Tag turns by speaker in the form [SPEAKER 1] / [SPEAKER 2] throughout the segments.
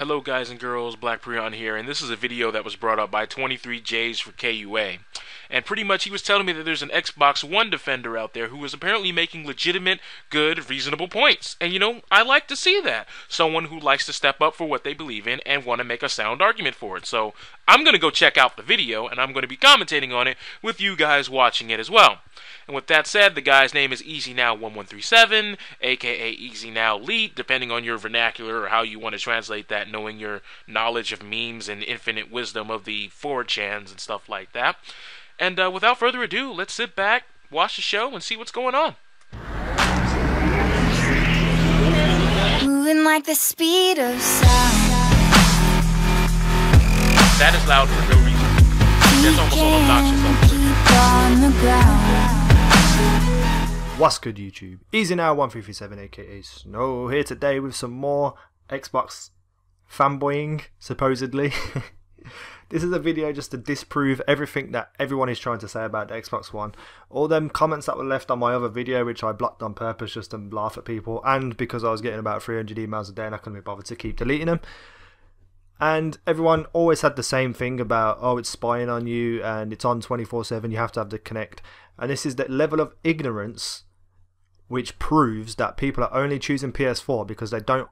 [SPEAKER 1] Hello guys and girls, Black Prion here, and this is a video that was brought up by 23Js for KUA. And pretty much he was telling me that there's an Xbox One defender out there who was apparently making legitimate, good, reasonable points. And you know, I like to see that. Someone who likes to step up for what they believe in and want to make a sound argument for it. So I'm going to go check out the video, and I'm going to be commentating on it with you guys watching it as well. And with that said, the guy's name is EasyNow1137, aka EasyNowLeet, depending on your vernacular or how you want to translate that, knowing your knowledge of memes and infinite wisdom of the 4chans and stuff like that. And without further ado, let's sit back, watch the show, and see what's going on.
[SPEAKER 2] Moving like the speed of sound.
[SPEAKER 1] That is loud for no reason. It's almost all obnoxious.
[SPEAKER 2] On the ground.
[SPEAKER 3] What's good, YouTube? EasyNow1337 aka Snow here today with some more Xbox fanboying, supposedly. This is a video just to disprove everything that everyone is trying to say about the Xbox One. All them comments that were left on my other video, which I blocked on purpose just to laugh at people, and because I was getting about 300 emails a day and I couldn't be bothered to keep deleting them. And everyone always had the same thing about, oh, it's spying on you and it's on 24/7, you have to have the Connect. And this is the level of ignorance which proves that people are only choosing PS4 because they don't.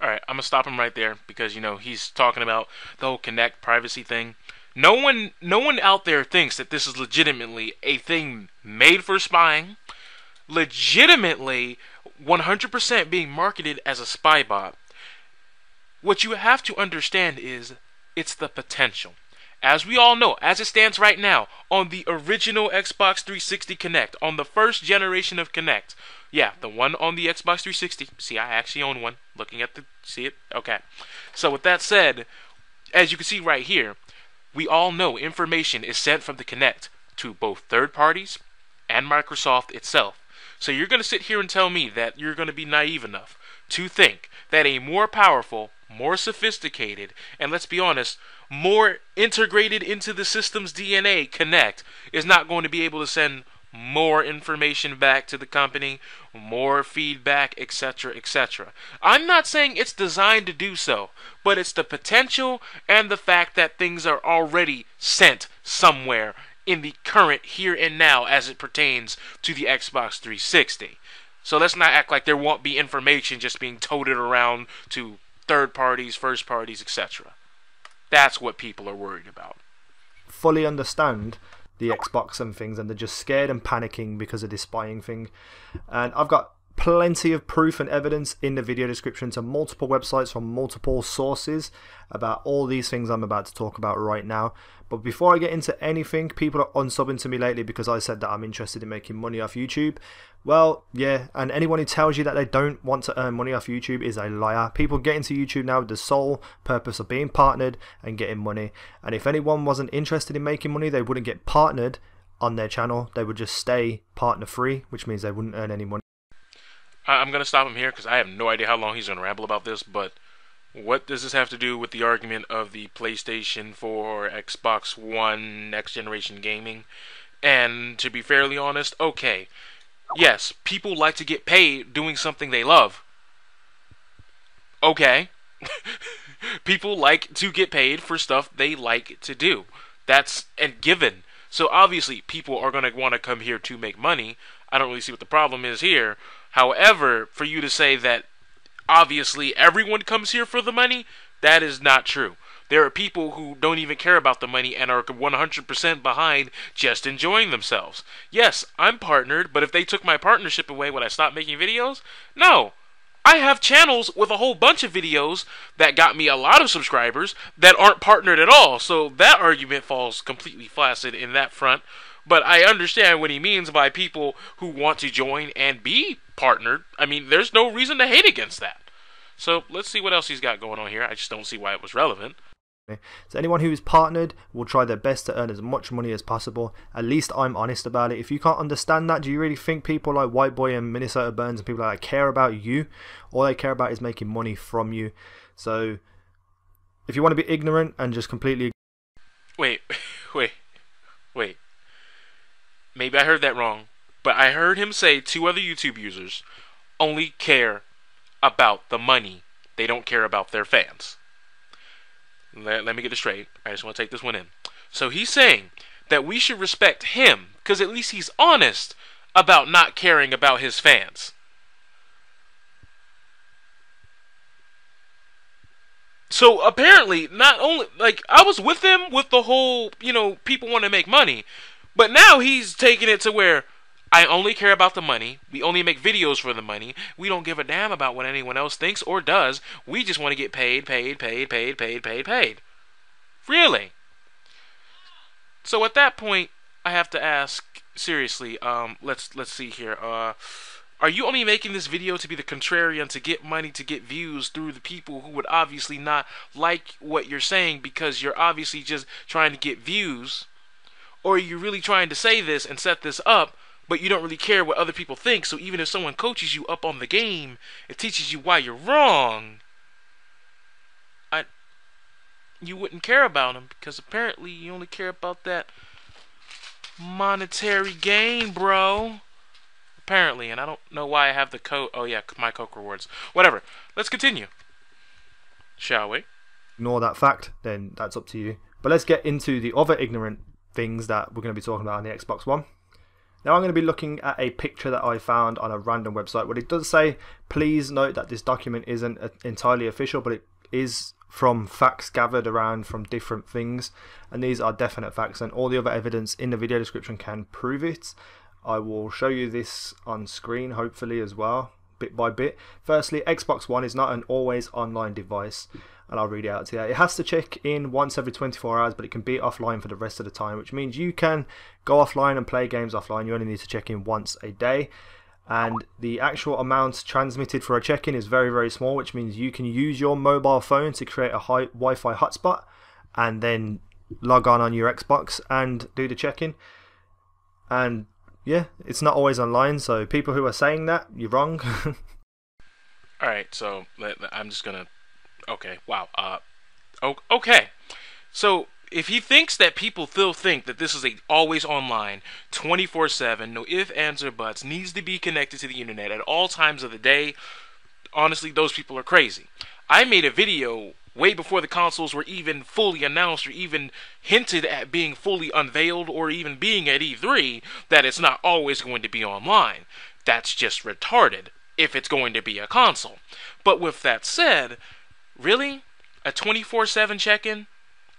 [SPEAKER 1] Alright, I'm going to stop him right there because, you know, he's talking about the whole Connect privacy thing. No one out there thinks that this is legitimately a thing made for spying, legitimately 100% being marketed as a spy bot. What you have to understand is it's the potential. As we all know, as it stands right now, on the original Xbox 360 Connect, on the first generation of Connect, yeah, the one on the Xbox 360, see, I actually own one, looking at the, see it? Okay. So with that said, as you can see right here, we all know information is sent from the Connect to both third parties and Microsoft itself. So you're going to sit here and tell me that you're going to be naive enough to think that a more powerful, more sophisticated, and let's be honest, more integrated into the system's DNA Connect is not going to be able to send more information back to the company, more feedback, etc., etc. I'm not saying it's designed to do so, but it's the potential and the fact that things are already sent somewhere in the current here and now as it pertains to the Xbox 360. So let's not act like there won't be information just being toted around to third parties, first parties, etc. That's what people are worried about.
[SPEAKER 3] Fully understand the Xbox and things, and they're just scared and panicking because of this spying thing. And I've got plenty of proof and evidence in the video description to multiple websites from multiple sources about all these things I'm about to talk about right now. But before I get into anything, people are unsubbing to me lately because I said that I'm interested in making money off YouTube. Well, yeah, and anyone who tells you that they don't want to earn money off YouTube is a liar. People get into YouTube now with the sole purpose of being partnered and getting money. And if anyone wasn't interested in making money, they wouldn't get partnered on their channel. They would just stay partner free, which means they wouldn't earn any money.
[SPEAKER 1] I'm going to stop him here because I have no idea how long he's going to ramble about this, but what does this have to do with the argument of the PlayStation 4, Xbox One, next generation gaming? And to be fairly honest, okay, yes, people like to get paid doing something they love. Okay. People like to get paid for stuff they like to do. That's a given. So obviously people are going to want to come here to make money. I don't really see what the problem is here. However, for you to say that obviously everyone comes here for the money, that is not true. There are people who don't even care about the money and are 100% behind just enjoying themselves. Yes, I'm partnered, but if they took my partnership away, would I stop making videos? No. I have channels with a whole bunch of videos that got me a lot of subscribers that aren't partnered at all, so that argument falls completely flaccid in that front. But I understand what he means by people who want to join and be partnered. I mean, there's no reason to hate against that. So let's see what else he's got going on here. I just don't see why it was relevant.
[SPEAKER 3] So anyone who is partnered will try their best to earn as much money as possible. At least I'm honest about it. If you can't understand that, do you really think people like White Boy and Minnesota Burns and people like that care about you? All they care about is making money from you. So if you want to be ignorant and just completely...
[SPEAKER 1] Wait. Maybe I heard that wrong, but I heard him say two other YouTube users only care about the money they don't care about their fans. Let me get this straight. I just want to take this one in. So he's saying that we should respect him because at least he's honest about not caring about his fans. So apparently, not only, like, I was with him with the whole, people want to make money, but now he's taking it to where I only care about the money. We only make videos for the money. We don't give a damn about what anyone else thinks or does. We just want to get paid. Really? So at that point, I have to ask seriously. Let's see here. Are you only making this video to be the contrarian, to get money, to get views through the people who would obviously not like what you're saying because you're obviously just trying to get views? Or are you really trying to say this and set this up, but you don't really care what other people think, so even if someone coaches you up on the game, it teaches you why you're wrong, you wouldn't care about them, because apparently you only care about that monetary gain, bro. Apparently, and I don't know why I have the code. Oh yeah, my Coke rewards. Whatever. Let's continue. Shall we?
[SPEAKER 3] Ignore that fact, then that's up to you. But let's get into the other ignorant things that we're going to be talking about on the Xbox One. Now I'm going to be looking at a picture that I found on a random website. What it does say, please note that this document isn't entirely official, but it is from facts gathered around from different things, and these are definite facts, and all the other evidence in the video description can prove it. I will show you this on screen hopefully as well, bit by bit. Firstly, Xbox One is not an always online device, and I'll read it out to you. It has to check in once every 24 hours, but it can be offline for the rest of the time, which means you can go offline and play games offline. You only need to check in once a day, and the actual amount transmitted for a check-in is very, very small, which means you can use your mobile phone to create a Wi-Fi hotspot and then log on your Xbox and do the check-in. And yeah, it's not always online, so people who are saying that, you're wrong.
[SPEAKER 1] Alright, so I'm just gonna... Okay, wow. Okay. So, if he thinks that people still think that this is a always online, 24/7, no ifs, ands, or buts, needs to be connected to the internet at all times of the day, honestly, those people are crazy. I made a video way before the consoles were even fully announced or even hinted at being fully unveiled or even being at E3 that it's not always going to be online. That's just retarded if it's going to be a console. But with that said, really? A 24/7 check-in?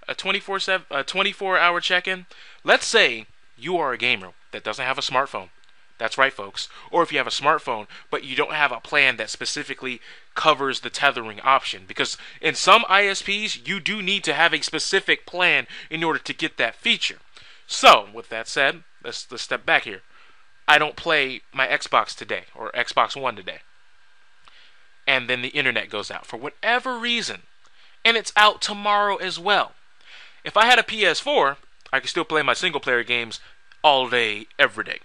[SPEAKER 1] A 24-hour check-in? Let's say you are a gamer that doesn't have a smartphone. That's right, folks. Or if you have a smartphone, but you don't have a plan that specifically covers the tethering option. Because in some ISPs, you do need to have a specific plan in order to get that feature. So, with that said, let's step back here. I don't play my Xbox today, or Xbox One today. And then the internet goes out for whatever reason. And it's out tomorrow as well. If I had a PS4, I could still play my single-player games all day, every day.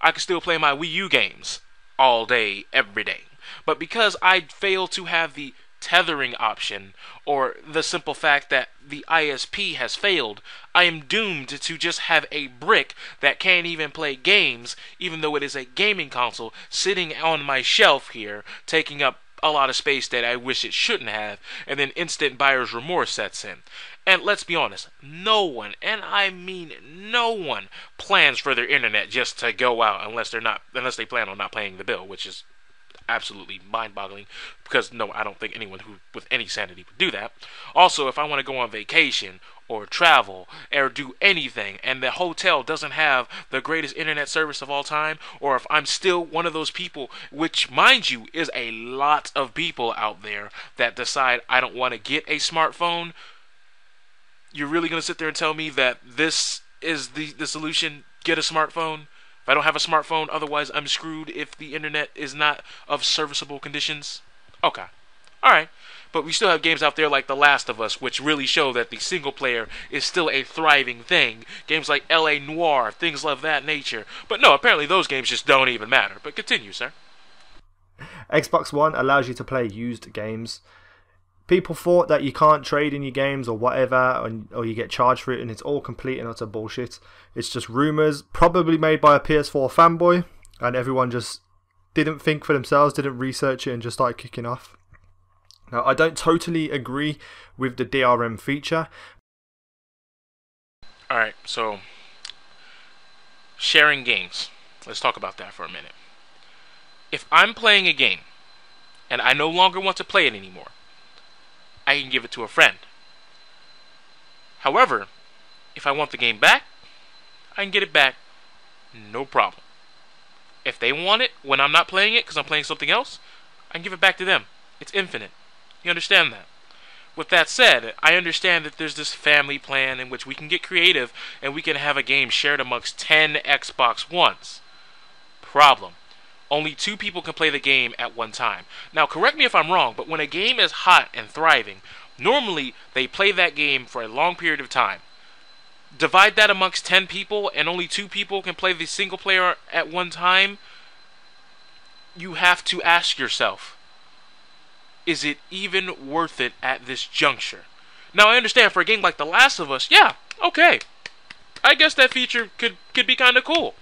[SPEAKER 1] I could still play my Wii U games all day, every day. But because I fail to have the tethering option, or the simple fact that the ISP has failed, I am doomed to just have a brick that can't even play games, even though it is a gaming console, sitting on my shelf here, taking up a lot of space that I wish it shouldn't have, and then instant buyer's remorse sets in. And let's be honest, no one, and I mean no one, plans for their internet just to go out unless they plan on not paying the bill, which is absolutely mind-boggling, because no, I don't think anyone who with any sanity would do that. Also, if I want to go on vacation or travel or do anything and the hotel doesn't have the greatest internet service of all time, or if I'm still one of those people, which mind you is a lot of people out there that decide I don't want to get a smartphone, you're really going to sit there and tell me that this is the solution, get a smartphone? If I don't have a smartphone, otherwise I'm screwed if the internet is not of serviceable conditions? Okay. Alright. But we still have games out there like The Last of Us, which really show that the single player is still a thriving thing. Games like L.A. Noire, things of that nature. But no, apparently those games just don't even matter. But continue, sir.
[SPEAKER 3] Xbox One allows you to play used games. People thought that you can't trade in your games or whatever, or you get charged for it, and it's all complete and utter bullshit. It's just rumours, probably made by a PS4 fanboy, and everyone just didn't think for themselves, didn't research it, and just started kicking off. Now, I don't totally agree with the DRM feature.
[SPEAKER 1] Alright, so sharing games. Let's talk about that for a minute. If I'm playing a game and I no longer want to play it anymore, I can give it to a friend. However, if I want the game back, I can get it back, no problem. If they want it when I'm not playing it because I'm playing something else, I can give it back to them. It's infinite. You understand that? With that said, I understand that there's this family plan in which we can get creative and we can have a game shared amongst 10 Xbox Ones. Problem. Only 2 people can play the game at one time. Now, correct me if I'm wrong, but when a game is hot and thriving, normally they play that game for a long period of time. Divide that amongst 10 people and only 2 people can play the single player at one time. You have to ask yourself, is it even worth it at this juncture? Now, I understand for a game like The Last of Us, yeah, okay. I guess that feature could be kind of cool.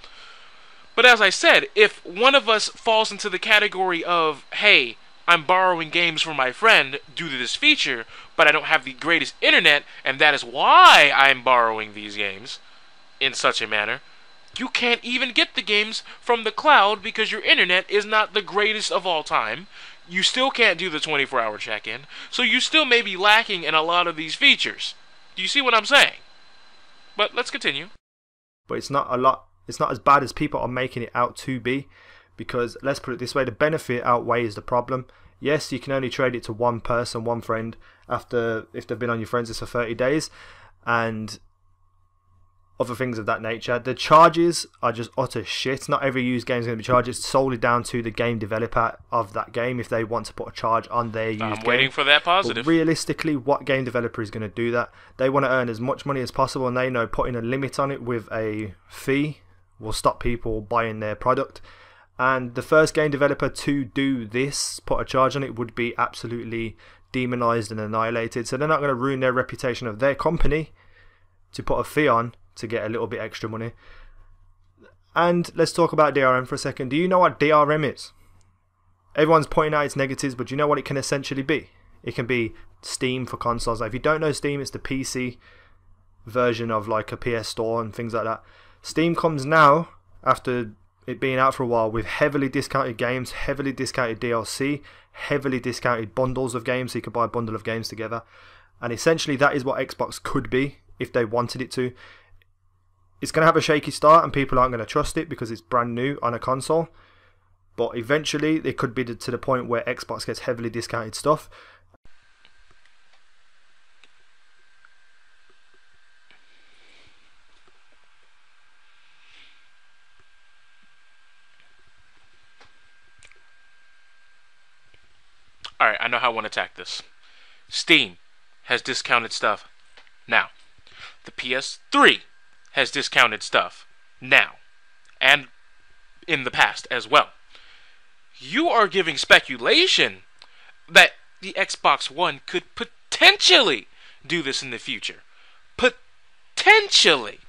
[SPEAKER 1] But as I said, if one of us falls into the category of, hey, I'm borrowing games from my friend due to this feature, but I don't have the greatest internet, and that is why I'm borrowing these games in such a manner, you can't even get the games from the cloud because your internet is not the greatest of all time. You still can't do the 24-hour check-in, so you still may be lacking in a lot of these features. Do you see what I'm saying? But let's continue.
[SPEAKER 3] But it's not as bad as people are making it out to be, because let's put it this way, the benefit outweighs the problem. Yes, you can only trade it to one person, one friend, if they've been on your friends list for 30 days, and other things of that nature. The charges are just utter shit. Not every used game is going to be charged. It's solely down to the game developer of that game if they want to put a charge on their used game.
[SPEAKER 1] I'm waiting for that positive.
[SPEAKER 3] But realistically, what game developer is going to do that? They want to earn as much money as possible, and they know putting a limit on it with a fee will stop people buying their product. And the first game developer to do this, put a charge on it, would be absolutely demonized and annihilated. So they're not going to ruin their reputation of their company to put a fee on to get a little bit extra money. And let's talk about DRM for a second. Do you know what DRM is? Everyone's pointing out its negatives, but do you know what it can essentially be? It can be Steam for consoles. Like, if you don't know Steam, it's the PC version of like a PS Store and things like that. Steam comes now, after it being out for a while, with heavily discounted games, heavily discounted DLC, heavily discounted bundles of games, so you could buy a bundle of games together. And essentially that is what Xbox could be if they wanted it to. It's going to have a shaky start and people aren't going to trust it because it's brand new on a console. But eventually it could be to the point where Xbox gets heavily discounted stuff.
[SPEAKER 1] Alright, I know how I want to attack this. Steam has discounted stuff now. The PS3 has discounted stuff now. And in the past as well. You are giving speculation that the Xbox One could potentially do this in the future. Potentially.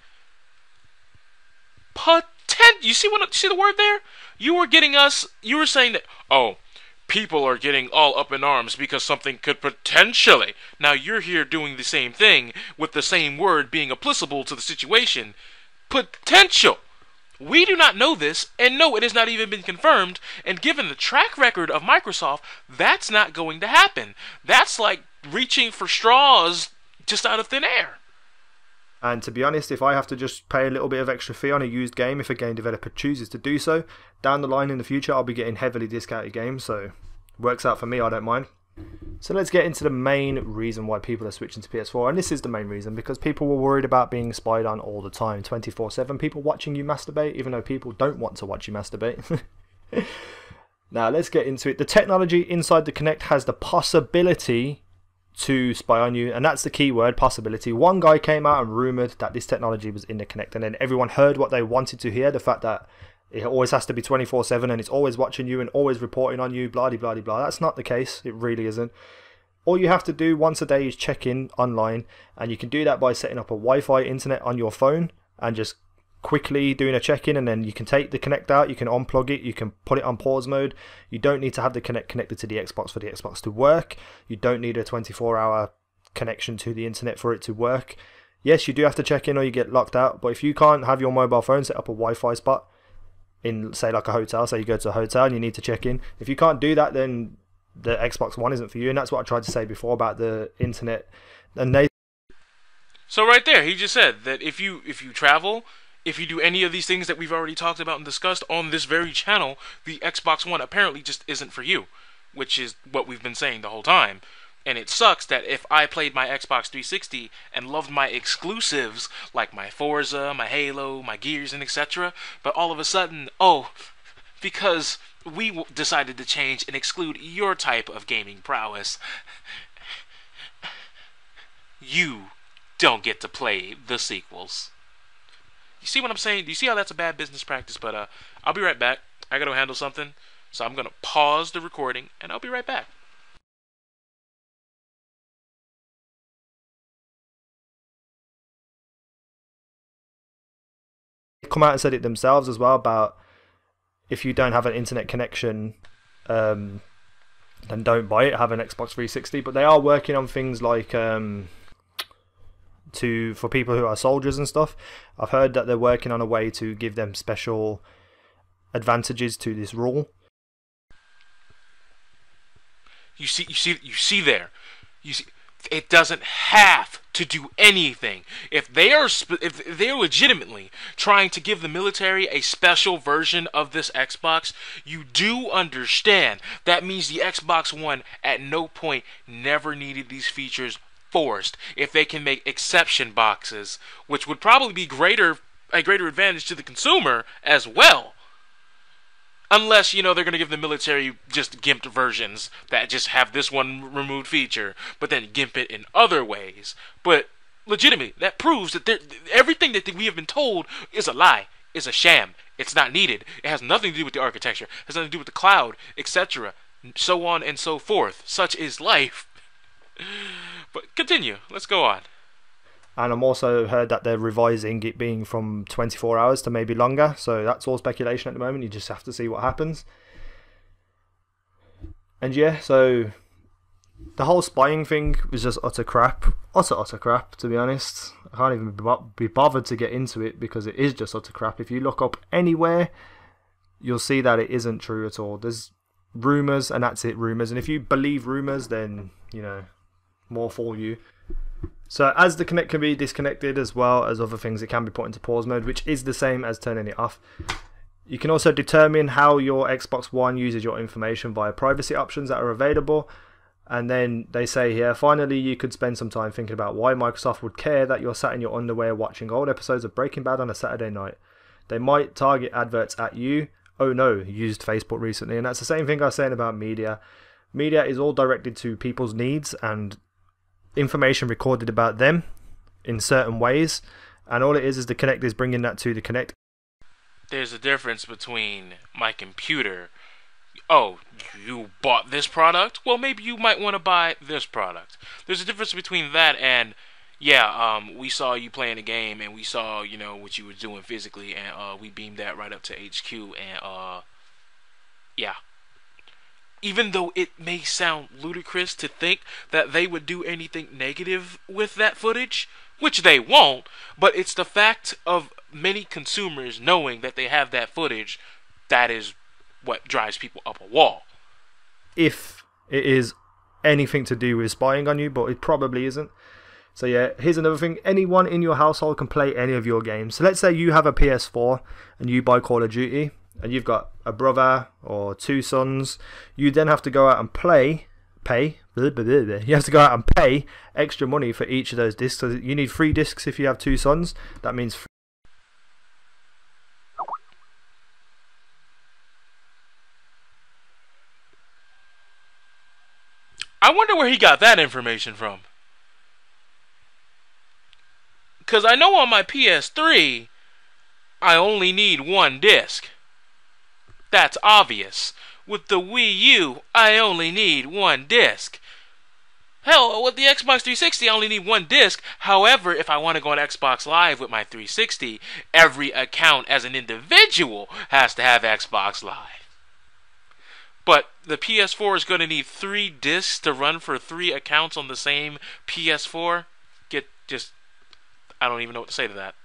[SPEAKER 1] You see the word there? You were saying that, oh, people are getting all up in arms because something could potentially. Now you're here doing the same thing with the same word being applicable to the situation. Potential. We do not know this, and no, it has not even been confirmed, and given the track record of Microsoft, that's not going to happen. That's like reaching for straws just out of thin air.
[SPEAKER 3] And to be honest, if I have to just pay a little bit of extra fee on a used game, if a game developer chooses to do so, down the line in the future, I'll be getting heavily discounted games, so works out for me, I don't mind. So let's get into the main reason why people are switching to PS4, and this is the main reason, because people were worried about being spied on all the time, 24/7, people watching you masturbate, even though people don't want to watch you masturbate. Now let's get into it. The technology inside the Kinect has the possibility to spy on you, and that's the key word, possibility. One guy came out and rumoured that this technology was in the Kinect, and then everyone heard what they wanted to hear, the fact that it always has to be 24/7 and it's always watching you and always reporting on you, blah, blah, blah, blah. That's not the case. It really isn't. All you have to do once a day is check in online, and you can do that by setting up a Wi-Fi internet on your phone and just quickly doing a check-in, and then you can take the Kinect out, you can unplug it, you can put it on pause mode. You don't need to have the Kinect connected to the Xbox for the Xbox to work. You don't need a 24-hour connection to the internet for it to work. Yes, you do have to check in or you get locked out, but if you can't have your mobile phone set up a Wi-Fi spot in, say, like a hotel, say you go to a hotel and you need to check in, if you can't do that, then the Xbox One isn't for you. And that's what I tried to say before about the internet. And
[SPEAKER 1] So right there, he just said that if you travel, if you do any of these things that we've already talked about and discussed on this very channel, the Xbox One apparently just isn't for you, which is what we've been saying the whole time. And it sucks that if I played my Xbox 360 and loved my exclusives, like my Forza, my Halo, my Gears, and etc., but all of a sudden, because we decided to change and exclude your type of gaming prowess, you don't get to play the sequels. You see what I'm saying? Do you see how that's a bad business practice? But I'll be right back. I gotta handle something, so I'm gonna pause the recording, and I'll be right back.
[SPEAKER 3] come out and said it themselves as well about if you don't have an internet connection, then don't buy it. Have an Xbox 360. But they are working on things like for people who are soldiers and stuff. I've heard that they're working on a way to give them special advantages to this rule.
[SPEAKER 1] You see there. You see, it doesn't have to do anything. If they are legitimately trying to give the military a special version of this Xbox, you do understand that means the Xbox One at no point never needed these features forced. If they can make exception boxes, which would probably be a greater advantage to the consumer as well. Unless, they're going to give the military just gimped versions that just have this one removed feature, but then gimp it in other ways. But legitimately, that proves that everything that we have been told is a lie, is a sham. It's not needed. It has nothing to do with the architecture. It has nothing to do with the cloud, etc. So on and so forth. Such is life. But continue. Let's go on.
[SPEAKER 3] And I'm also heard that they're revising it being from 24 hours to maybe longer. So that's all speculation at the moment. You just have to see what happens. And yeah, so the whole spying thing was just utter crap. Utter crap, to be honest. I can't even be bothered to get into it because it is just utter crap. If you look up anywhere, you'll see that it isn't true at all. There's rumours, and that's it, rumours. And if you believe rumours, then, more for you. So as the Kinect can be disconnected as well as other things, it can be put into pause mode, which is the same as turning it off. You can also determine how your Xbox One uses your information via privacy options that are available. And then they say here, finally, you could spend some time thinking about why Microsoft would care that you're sat in your underwear watching old episodes of Breaking Bad on a Saturday night. They might target adverts at you. Oh no, used Facebook recently. And that's the same thing I was saying about media. Media is all directed to people's needs and information recorded about them in certain ways, and all it is the Kinect is bringing that to the Kinect.
[SPEAKER 1] There's a difference between my computer. Oh, you bought this product? Well, maybe you might want to buy this product. There's a difference between that and, we saw you playing a game and we saw, what you were doing physically, and we beamed that right up to HQ, and yeah. Even though it may sound ludicrous to think that they would do anything negative with that footage, which they won't, but it's the fact of many consumers knowing that they have that footage that is what drives people up a wall.
[SPEAKER 3] If it is anything to do with spying on you, but it probably isn't. So yeah, here's another thing. Anyone in your household can play any of your games. So let's say you have a PS4 and you buy Call of Duty, and you've got a brother or two sons. You then have to go out and you have to go out and pay extra money for each of those discs. So you need 3 discs if you have 2 sons. That means
[SPEAKER 1] I wonder where he got that information from. Because I know on my PS3, I only need 1 disc. That's obvious. With the Wii U, I only need 1 disc. Hell, with the Xbox 360, I only need one disc. However, if I want to go on Xbox Live with my 360, every account as an individual has to have Xbox Live. But the PS4 is going to need 3 discs to run for 3 accounts on the same PS4. I don't even know what to say to that.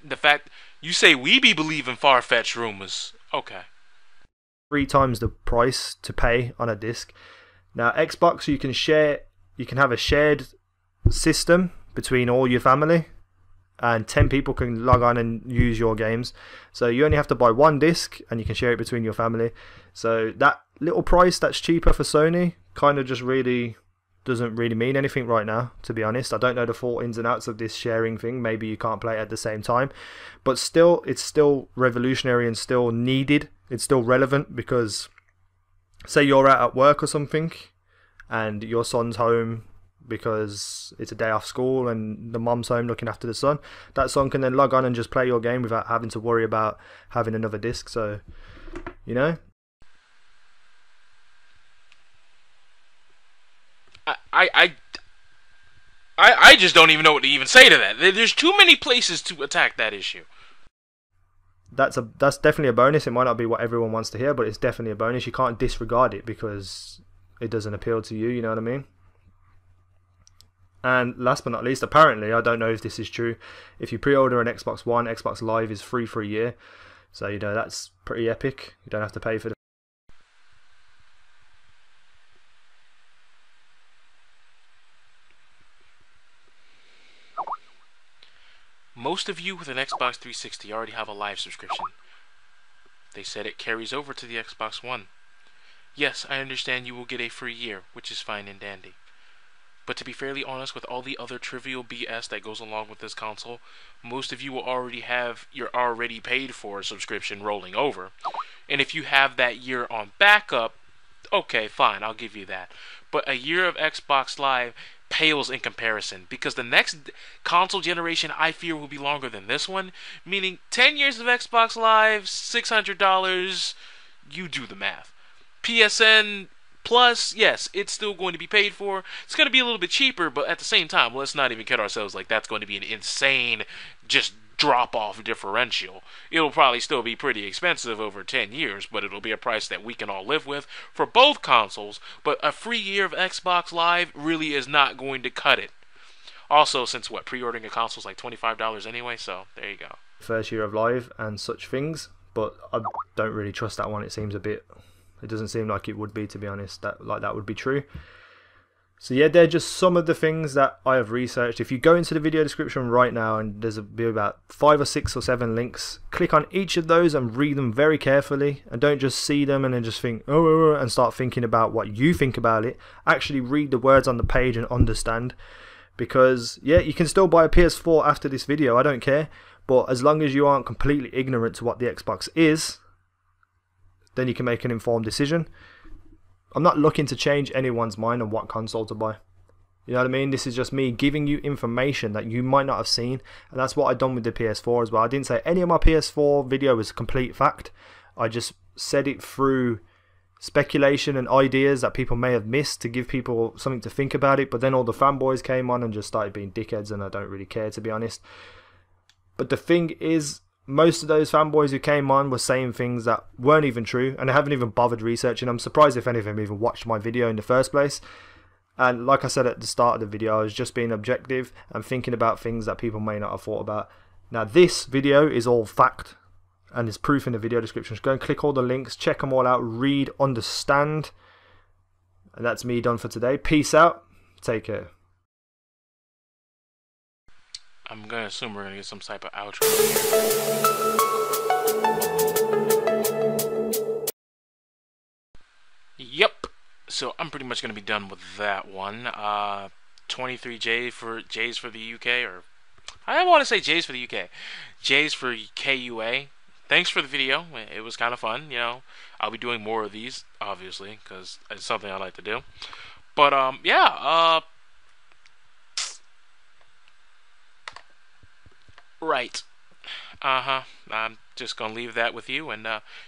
[SPEAKER 1] The fact you say we be believing far-fetched rumors. Okay.
[SPEAKER 3] 3 times the price to pay on a disc. Now Xbox, you can have a shared system between all your family, and 10 people can log on and use your games. So you only have to buy 1 disc and you can share it between your family. So that little price that's cheaper for Sony kind of just really doesn't really mean anything right now, to be honest. I don't know the full ins and outs of this sharing thing. Maybe you can't play it at the same time, but still, it's still revolutionary and still needed. It's still relevant, because say you're out at work or something and your son's home because it's a day off school and the mom's home looking after the son, that son can then log on and just play your game without having to worry about having another disc. So, you know,
[SPEAKER 1] I just don't even know what to even say to that. There's too many places to attack that issue.
[SPEAKER 3] That's definitely a bonus. It might not be what everyone wants to hear, but it's definitely a bonus. You can't disregard it because it doesn't appeal to you, you know what I mean? And last but not least, apparently, I don't know if this is true, if you pre-order an Xbox One, Xbox Live is free for a year. So, you know, that's pretty epic. You don't have to pay for the...
[SPEAKER 1] Most of you with an Xbox 360 already have a Live subscription. They said it carries over to the Xbox One. Yes, I understand you will get a free year, which is fine and dandy. But to be fairly honest, with all the other trivial BS that goes along with this console, most of you will already have your already paid for subscription rolling over. And if you have that year on backup, okay, fine, I'll give you that. But a year of Xbox Live pales in comparison, because the next console generation I fear will be longer than this one, meaning 10 years of Xbox Live, $600, you do the math. PSN Plus, yes, it's still going to be paid for. It's going to be a little bit cheaper, but at the same time, let's not even kid ourselves like that's going to be an insane just drop-off differential. It'll probably still be pretty expensive over 10 years, but it'll be a price that we can all live with for both consoles. But a free year of Xbox Live really is not going to cut it. Also, since pre-ordering a console is like $25 anyway, so there you go.
[SPEAKER 3] First year of Live and such things, but I don't really trust that one. It seems a bit... It doesn't seem like it would be, to be honest, that would be true. So yeah, they're just some of the things that I have researched. If you go into the video description right now, and there's be about 5 or 6 or 7 links, click on each of those and read them very carefully, and don't just see them and then just think, oh, and start thinking about what you think about it. Actually read the words on the page and understand, because yeah, you can still buy a PS4 after this video, I don't care, but as long as you aren't completely ignorant to what the Xbox is, then you can make an informed decision. I'm not looking to change anyone's mind on what console to buy. You know what I mean? This is just me giving you information that you might not have seen, and that's what I've done with the PS4 as well. I didn't say any of my PS4 video was complete fact. I just said it through speculation and ideas that people may have missed to give people something to think about it, but then all the fanboys came on and just started being dickheads, and I don't really care, to be honest. But the thing is, most of those fanboys who came on were saying things that weren't even true, and I haven't even bothered researching. I'm surprised if any of them even watched my video in the first place. And like I said at the start of the video, I was just being objective and thinking about things that people may not have thought about. Now this video is all fact, and there's proof in the video description. Just go and click all the links, check them all out, read, understand. And that's me done for today. Peace out. Take care.
[SPEAKER 1] I'm going to assume we're going to get some type of outro. Yep. So I'm pretty much going to be done with that one. 23J for J's for the UK, or I don't want to say J's for the UK. J's for KUA. Thanks for the video. It was kind of fun, you know. I'll be doing more of these, obviously, because it's something I like to do. But yeah, right. I'm just going to leave that with you, and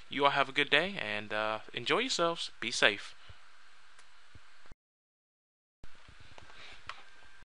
[SPEAKER 1] you all have a good day, and enjoy yourselves. Be safe.